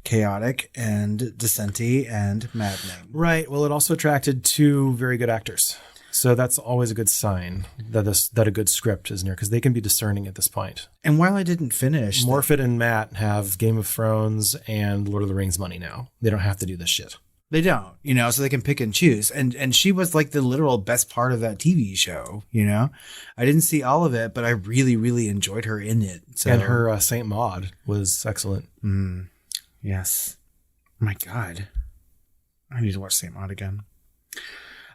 chaotic and descent-y and maddening. Right. Well, it also attracted two very good actors. So that's always a good sign that a good script is near, because they can be discerning at this point. And while I didn't finish... Morfydd and Matt have Game of Thrones and Lord of the Rings money now. They don't have to do this shit. They don't, so they can pick and choose. And she was like the literal best part of that TV show, I didn't see all of it, but I really, really enjoyed her in it. So. And her Saint Maud was excellent. Yes. My God. I need to watch Saint Maud again.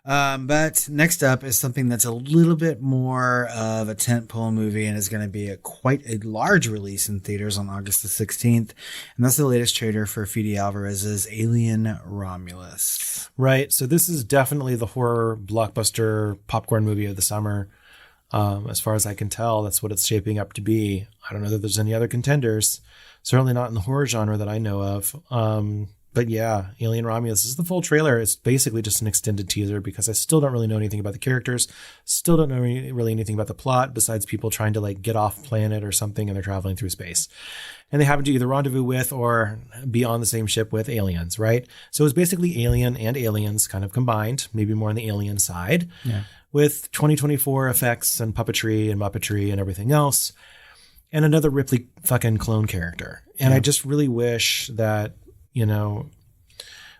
But next up is something that's a little bit more of a tentpole movie and is going to be quite a large release in theaters on August the 16th. And that's the latest trailer for Fede Alvarez's Alien Romulus. Right. So this is definitely the horror blockbuster popcorn movie of the summer. As far as I can tell, that's what it's shaping up to be. I don't know that there's any other contenders. Certainly not in the horror genre that I know of. But yeah, Alien Romulus is the full trailer. It's basically just an extended teaser because I still don't really know anything about the characters. Still don't know really anything about the plot besides people trying to like get off planet or something and they're traveling through space. And they happen to either rendezvous with or be on the same ship with aliens, right? So it's basically Alien and Aliens kind of combined, maybe more on the alien side, with 2024 effects and puppetry and muppetry and everything else. And another Ripley fucking clone character. And I just really wish that,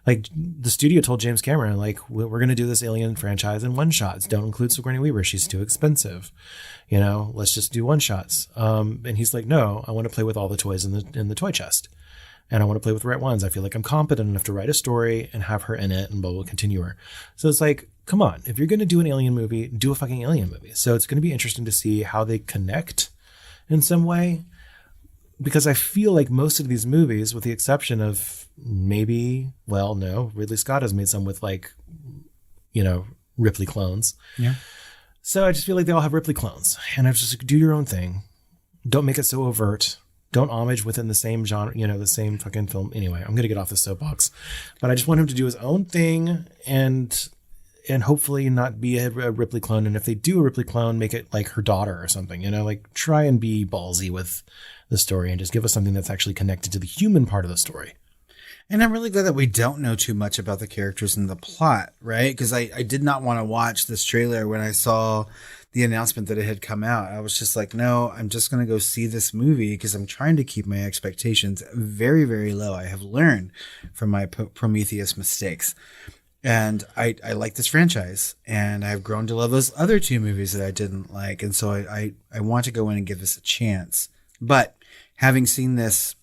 like the studio told James Cameron, like, we're going to do this Alien franchise in one shots. Don't include Sigourney Weaver. She's too expensive. Let's just do one shots. And he's like, no, I want to play with all the toys in the toy chest. And I want to play with the right ones. I feel like I'm competent enough to write a story and have her in it and we'll continue her. So it's like, come on, if you're going to do an Alien movie, do a fucking Alien movie. So it's going to be interesting to see how they connect in some way. Because I feel like most of these movies, with the exception of maybe, Ridley Scott has made some with Ripley clones. Yeah. So I just feel like they all have Ripley clones. And I just like, do your own thing. Don't make it so overt. Don't homage within the same genre, the same fucking film. Anyway, I'm going to get off the soapbox. But I just want him to do his own thing and hopefully not be a Ripley clone. And if they do a Ripley clone, make it like her daughter or something, try and be ballsy with the story and just give us something that's actually connected to the human part of the story. And I'm really glad that we don't know too much about the characters and the plot, right? Because I did not want to watch this trailer when I saw the announcement that it had come out. I was just like, no, I'm just going to go see this movie because I'm trying to keep my expectations very, very low. I have learned from my Prometheus mistakes. And I like this franchise and I've grown to love those other two movies that I didn't like. And so I want to go in and give this a chance. But having seen this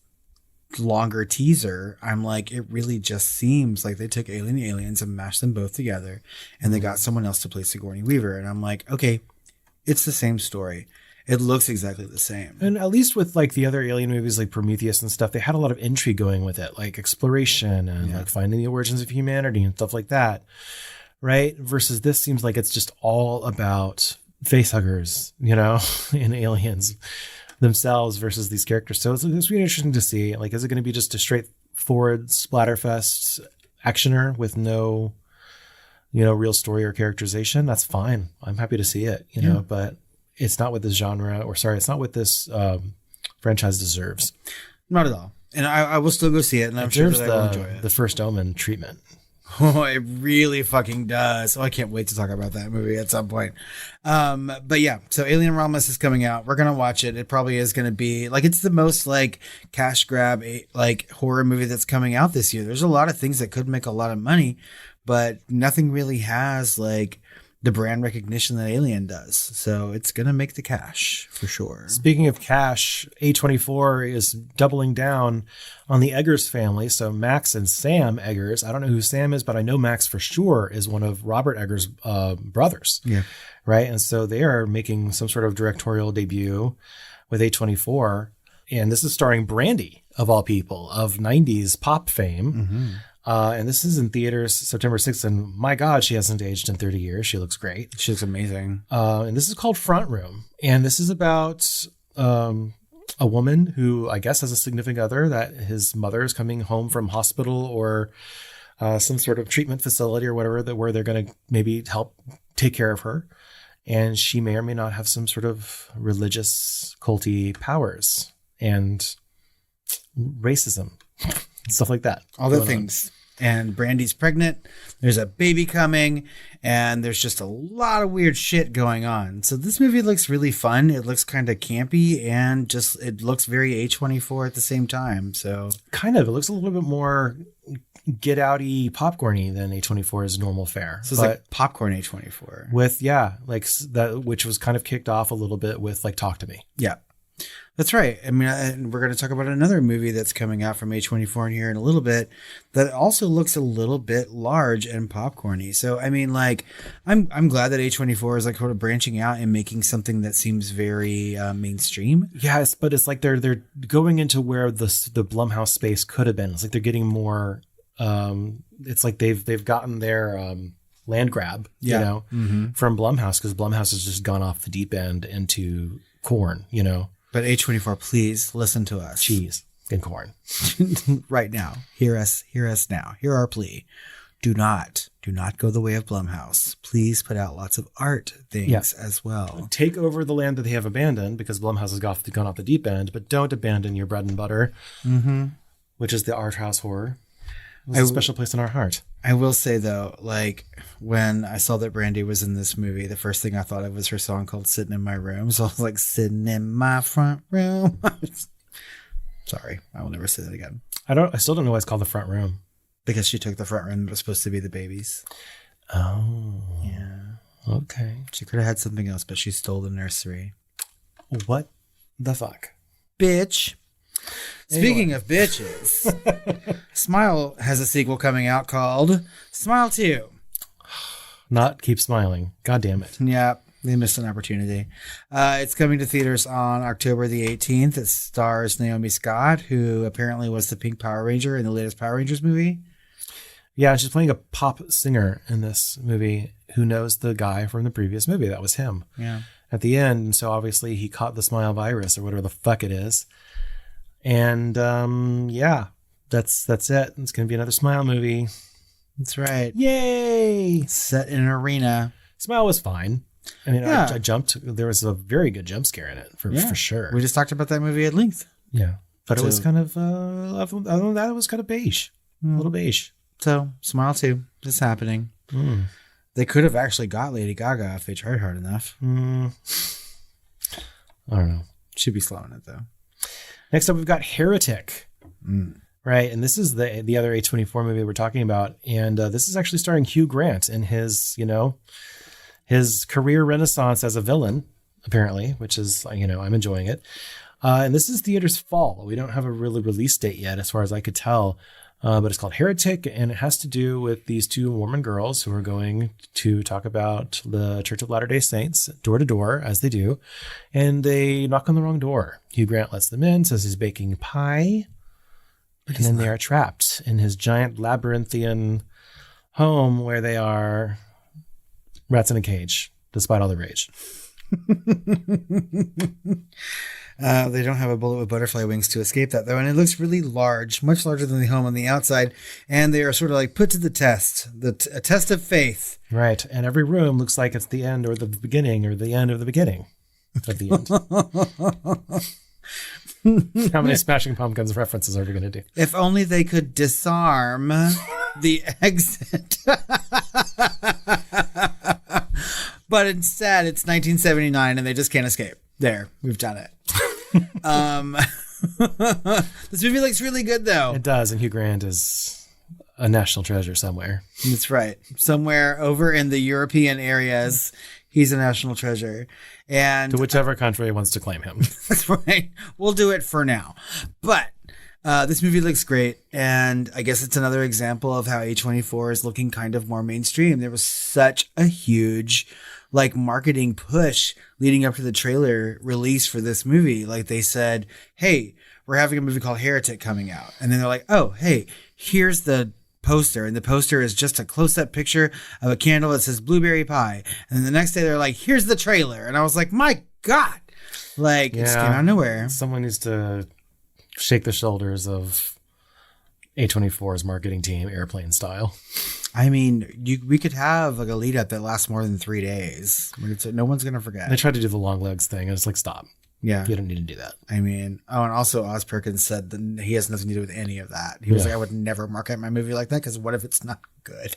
longer teaser, I'm like, it really just seems like they took Alien and Aliens and mashed them both together and they got someone else to play Sigourney Weaver. And I'm like, okay, it's the same story. It looks exactly the same. And at least with like the other Alien movies like Prometheus and stuff, they had a lot of intrigue going with it, like exploration and like finding the origins of humanity and stuff like that. Right. Versus this seems like it's just all about facehuggers, and aliens themselves versus these characters. So it's really interesting to see, like, is it going to be just a straightforward splatterfest actioner with no, real story or characterization? That's fine. I'm happy to see it, know, but it's not what this it's not what this franchise deserves. Not at all. And I will still go see it, and I'm sure that I will enjoy it. The first Omen treatment. Oh, it really fucking does. Oh, I can't wait to talk about that movie at some point. But yeah, so Alien Romulus is coming out. We're going to watch it. It probably is going to be like, it's the most like cash grab, like horror movie that's coming out this year. There's a lot of things that could make a lot of money, but nothing really has like the brand recognition that Alien does. So it's going to make the cash for sure. Speaking of cash, A24 is doubling down on the Eggers family. So Max and Sam Eggers. I don't know who Sam is, but I know Max for sure is one of Robert Eggers' brothers. Yeah. Right. And so they are making some sort of directorial debut with A24. And this is starring Brandy, of all people, of 90s pop fame. Mm-hmm. And this is in theaters September 6th. And my God, she hasn't aged in 30 years. She looks great. She looks amazing. And this is called Front Room. And this is about a woman who I guess has a significant other that his mother is coming home from hospital or some sort of treatment facility or whatever, where they're going to maybe help take care of her. And she may or may not have some sort of religious culty powers and racism. Stuff like that. All the things. And Brandy's pregnant. There's a baby coming. And there's just a lot of weird shit going on. So this movie looks really fun. It looks kind of campy. And just it looks very A24 at the same time. So kind of. It looks a little bit more get outy popcorny than A24's normal fare. So it's like popcorn A24. With, that, which was kind of kicked off a little bit with like Talk to Me. Yeah. That's right. I mean, we're going to talk about another movie that's coming out from A24 in here in a little bit that also looks a little bit large and popcorny. So, I mean, like, I'm glad that A24 is like sort of branching out and making something that seems very mainstream. Yes, but it's like they're going into where the Blumhouse space could have been. It's like they're getting more. It's like they've gotten their land grab, from Blumhouse, because Blumhouse has just gone off the deep end into corn, But A24, please listen to us. Cheese and corn. Right now. Hear us now. Hear our plea. Do not go the way of Blumhouse. Please put out lots of art things as well. Take over the land that they have abandoned, because Blumhouse has gone off the deep end, but don't abandon your bread and butter, which is the art house horror. It's a special place in our heart. I will say, though, like, when I saw that Brandy was in this movie, the first thing I thought of was her song called Sitting in My Room. So I was like, sitting in my front room. Sorry, I will never say that again. I still don't know why it's called the front room. Because she took the front room that was supposed to be the baby's. Oh. Yeah. Okay. She could have had something else, but she stole the nursery. What the fuck? Bitch. Speaking of bitches, Smile has a sequel coming out called Smile 2. Not Keep Smiling. God damn it. Yeah, they missed an opportunity. It's coming to theaters on October the 18th. It stars Naomi Scott, who apparently was the Pink Power Ranger in the latest Power Rangers movie. Yeah, she's playing a pop singer in this movie who knows the guy from the previous movie. That was him. Yeah. At the end, and so obviously he caught the smile virus or whatever the fuck it is. And that's it. It's going to be another Smile movie. That's right. Yay! Set in an arena. Smile was fine. I mean, I jumped. There was a very good jump scare in it for sure. We just talked about that movie at length. Yeah. But it was kind of, other than that, it was kind of beige. A little beige. So, Smile 2 is happening. They could have actually got Lady Gaga if they tried hard enough. I don't know. She'd be slowing it, though. Next up, we've got Heretic. Right. And this is the other A24 movie we're talking about. And this is actually starring Hugh Grant in his career renaissance as a villain, apparently, which is, I'm enjoying it. And this is theaters fall. We don't have a really release date yet, as far as I could tell. But it's called Heretic, and it has to do with these two Mormon girls who are going to talk about the Church of Latter-day Saints door to door, as they do. And they knock on the wrong door. Hugh Grant lets them in, says he's baking pie. And then they are trapped in his giant labyrinthian home where they are rats in a cage, despite all the rage. They don't have a bullet with butterfly wings to escape that, though. And it looks really large, much larger than the home on the outside. And they are sort of like put to the test, a test of faith. Right. And every room looks like it's the end or the beginning or the end of the beginning of the end. How many Smashing Pumpkins references are we going to do? If only they could disarm the exit. But instead, it's 1979 and they just can't escape. There, we've done it. This movie looks really good, though. It does, and Hugh Grant is a national treasure somewhere. That's right. Somewhere over in the European areas, he's a national treasure. And to whichever country wants to claim him. That's right. We'll do it for now. But this movie looks great, and I guess it's another example of how A24 is looking kind of more mainstream. There was such a huge marketing push leading up to the trailer release for this movie. Like, they said, hey, we're having a movie called Heretic coming out. And then they're like, oh, hey, here's the poster. And the poster is just a close-up picture of a candle that says blueberry pie. And then the next day they're like, here's the trailer. And I was like, my God. It just came out of nowhere. Someone needs to shake the shoulders of A24's marketing team, airplane style. I mean, we could have a lead up that lasts more than 3 days. No one's going to forget. They tried to do the long legs thing. And it's like, stop. Yeah. You don't need to do that. I mean, and also Oz Perkins said that he has nothing to do with any of that. He was like, I would never market my movie like that because what if it's not good?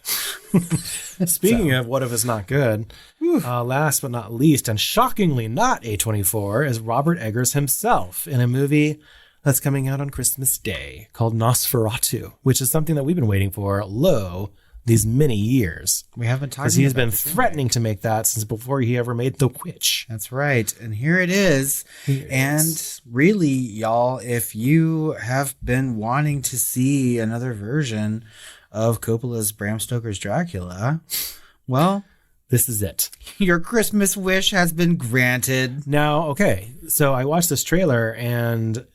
Speaking of what if it's not good, last but not least, and shockingly not A24, is Robert Eggers himself in a movie that's coming out on Christmas Day called Nosferatu, which is something that we've been waiting for, these many years. We haven't talked about because he's been threatening to make that since before he ever made The Witch. That's right. And here it is. And really, y'all, if you have been wanting to see another version of Coppola's Bram Stoker's Dracula, well, this is it. Your Christmas wish has been granted. Now, okay. So I watched this trailer and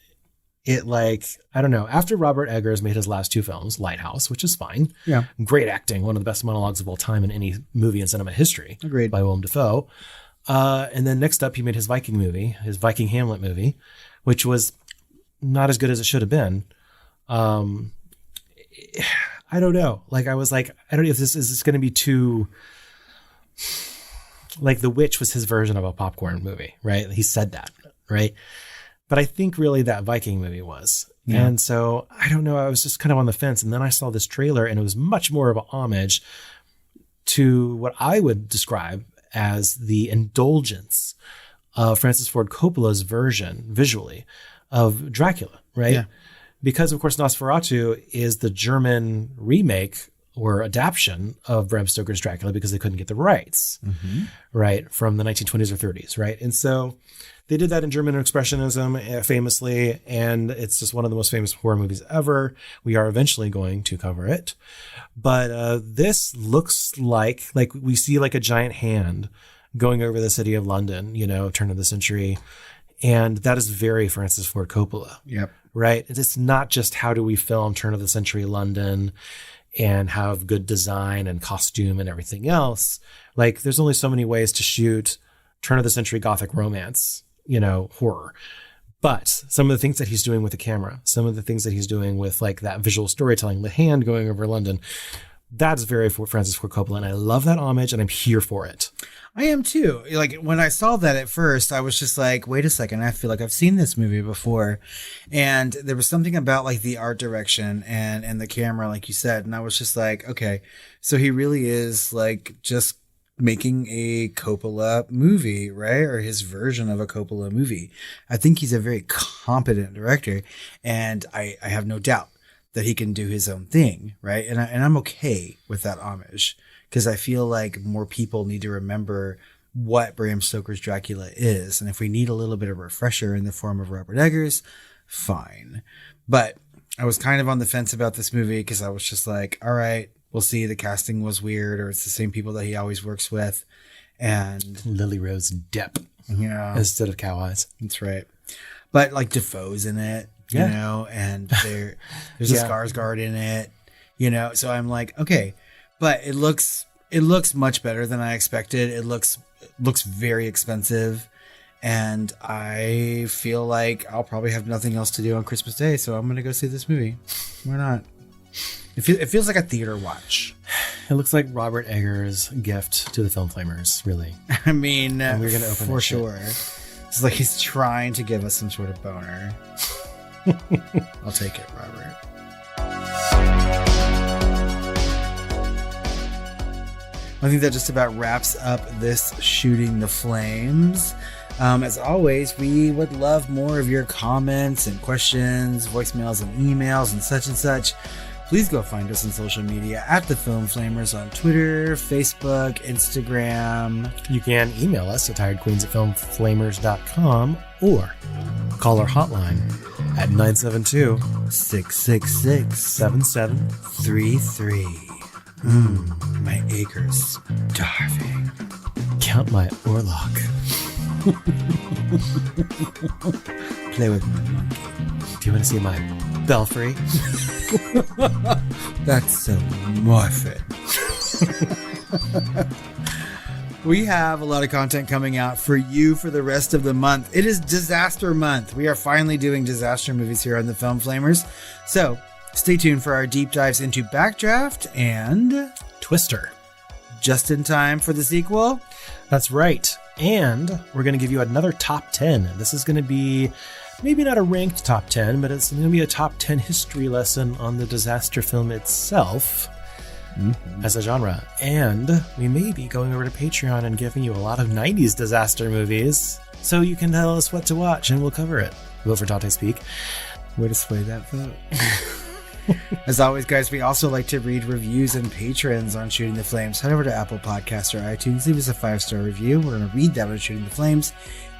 it I don't know, after Robert Eggers made his last 2 films, Lighthouse, which is fine. Yeah. Great acting. One of the best monologues of all time in any movie in cinema history. Agreed. By Willem Dafoe. And then next up, he made his Viking movie, his Viking Hamlet movie, which was not as good as it should have been. I don't know. I was like, I don't know if this is going to be too... The Witch was his version of a popcorn movie, right? He said that, right? But I think really that Viking movie was. Yeah. And so I don't know. I was just kind of on the fence. And then I saw this trailer and it was much more of a homage to what I would describe as the indulgence of Francis Ford Coppola's version visually of Dracula, right? Yeah. Because of course Nosferatu is the German remake or adaptation of Bram Stoker's Dracula because they couldn't get the rights, right, from the 1920s or 30s, right? And so they did that in German Expressionism famously, and it's just one of the most famous horror movies ever. We are eventually going to cover it. But this looks like we see a giant hand going over the city of London, turn of the century. And that is very Francis Ford Coppola. Yep. Right? It's not just how do we film turn of the century London and have good design and costume and everything else. There's only so many ways to shoot turn of the century Gothic romance, horror. But some of the things that he's doing with the camera, some of the things that he's doing with that visual storytelling, the hand going over London, that's very Francis Ford Coppola. And I love that homage and I'm here for it. I am too. When I saw that at first, I was just like, wait a second. I feel like I've seen this movie before. And there was something about the art direction and the camera, like you said. And I was just like, okay, so he really is just making a Coppola movie, right? Or his version of a Coppola movie. I think he's a very competent director. And I have no doubt that he can do his own thing, right? And I'm okay with that homage. Because I feel like more people need to remember what Bram Stoker's Dracula is. And if we need a little bit of a refresher in the form of Robert Eggers, fine. But I was kind of on the fence about this movie because I was just like, all right, we'll see. The casting was weird, or it's the same people that he always works with. And Lily Rose Depp. Yeah. Instead of Cow Eyes. That's right. But Defoe's in it, and there's a Skarsgård in it, so I'm like, okay. But it looks much better than I expected. It looks very expensive, and I feel like I'll probably have nothing else to do on Christmas Day, so I'm gonna go see this movie. Why not? It feels like a theater watch. It looks like Robert Eggers' gift to the Film Flamers, really. I mean, and we're gonna open for sure. It's like he's trying to give us some sort of boner. I'll take it, Robert. I think that just about wraps up this Shooting the Flames. As always, we would love more of your comments and questions, voicemails and emails and such. Please go find us on social media at The Film Flamers on Twitter, Facebook, Instagram. You can email us at tiredqueens@filmflamers.com or call our hotline at 972-666-7733. My acre's starving. Count my Orlok. Play with my monkey. Do you want to see my belfry? That's so morbid. We have a lot of content coming out for you for the rest of the month. It is Disaster Month. We are finally doing disaster movies here on the Film Flamers. So stay tuned for our deep dives into Backdraft and Twister. Just in time for the sequel. That's right. And we're going to give you another top 10. This is going to be maybe not a ranked top 10, but it's going to be a top 10 history lesson on the disaster film itself as a genre. And we may be going over to Patreon and giving you a lot of 90s disaster movies so you can tell us what to watch and we'll cover it. Will for Dante Speak. Way to sway that vote. As always, guys, we also like to read reviews and patrons on Shooting the Flames. Head over to Apple Podcasts or iTunes. Leave us a 5-star review. We're going to read that on Shooting the Flames.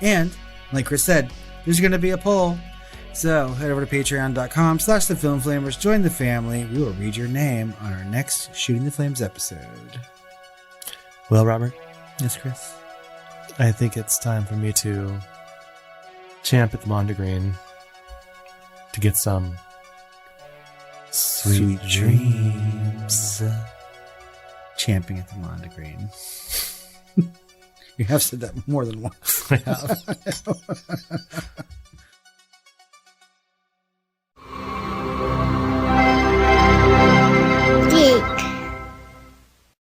And, like Chris said, there's going to be a poll. So head over to patreon.com/thefilmflamers. Join the family. We will read your name on our next Shooting the Flames episode. Well, Robert, Yes, Chris? I think it's time for me to champ at the Mondegreen to get some sweet dreams. Champing at the Mondegreen. You have said that more than once. I have.